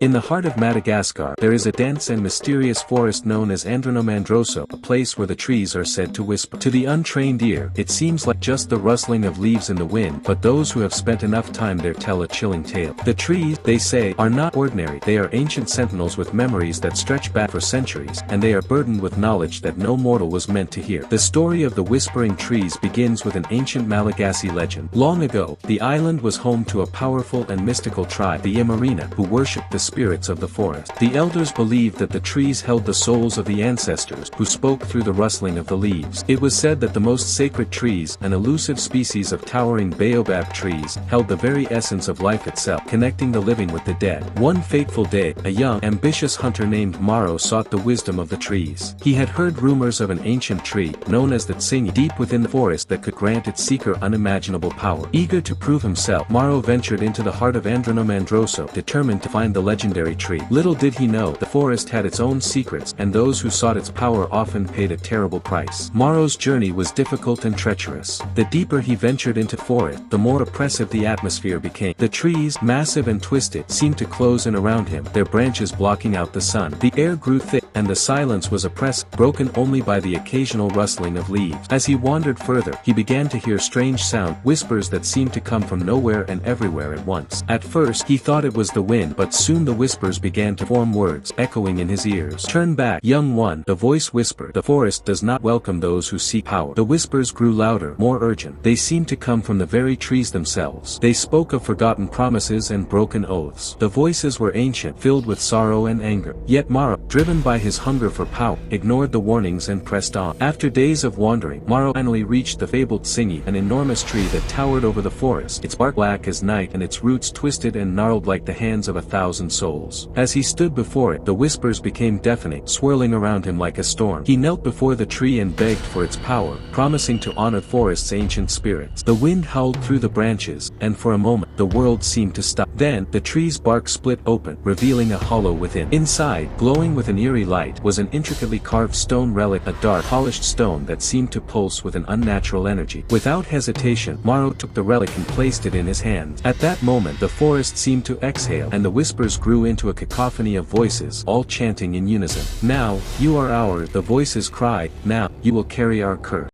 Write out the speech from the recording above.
In the heart of Madagascar, there is a dense and mysterious forest known as Andronomandroso, a place where the trees are said to whisper. To the untrained ear, it seems like just the rustling of leaves in the wind, but those who have spent enough time there tell a chilling tale. The trees, they say, are not ordinary. They are ancient sentinels with memories that stretch back for centuries, and they are burdened with knowledge that no mortal was meant to hear. The story of the whispering trees begins with an ancient Malagasy legend. Long ago, the island was home to a powerful and mystical tribe, the Imarina, who worshipped the spirits of the forest. The elders believed that the trees held the souls of the ancestors, who spoke through the rustling of the leaves. It was said that the most sacred trees, an elusive species of towering baobab trees, held the very essence of life itself, connecting the living with the dead. One fateful day, a young, ambitious hunter named Maro sought the wisdom of the trees. He had heard rumors of an ancient tree, known as the Tsingy, deep within the forest that could grant its seeker unimaginable power. Eager to prove himself, Maro ventured into the heart of Andronomandroso, determined to find the legendary tree. Little did he know, the forest had its own secrets, and those who sought its power often paid a terrible price. Maro's journey was difficult and treacherous. The deeper he ventured into the forest, the more oppressive the atmosphere became. The trees, massive and twisted, seemed to close in around him, their branches blocking out the sun. The air grew thick, and the silence was oppressive, broken only by the occasional rustling of leaves. As he wandered further, he began to hear strange sound, whispers that seemed to come from nowhere and everywhere at once. At first, he thought it was the wind, but soon the whispers began to form words, echoing in his ears. "Turn back, young one," the voice whispered. "The forest does not welcome those who seek power." The whispers grew louder, more urgent. They seemed to come from the very trees themselves. They spoke of forgotten promises and broken oaths. The voices were ancient, filled with sorrow and anger. Yet Maro, driven by his hunger for power, ignored the warnings and pressed on. After days of wandering, Maro finally reached the fabled Tsingy, an enormous tree that towered over the forest, its bark black as night and its roots twisted and gnarled like the hands of 1,000 souls. As he stood before it, the whispers became deafening, swirling around him like a storm. He knelt before the tree and begged for its power, promising to honor the forest's ancient spirits. The wind howled through the branches, and for a moment, the world seemed to stop. Then, the tree's bark split open, revealing a hollow within. Inside, glowing with an eerie light, was an intricately carved stone relic, a dark, polished stone that seemed to pulse with an unnatural energy. Without hesitation, Maro took the relic and placed it in his hand. At that moment, the forest seemed to exhale, and the whispers grew into a cacophony of voices, all chanting in unison. "Now, you are ours," the voices cried. "Now, you will carry our curse."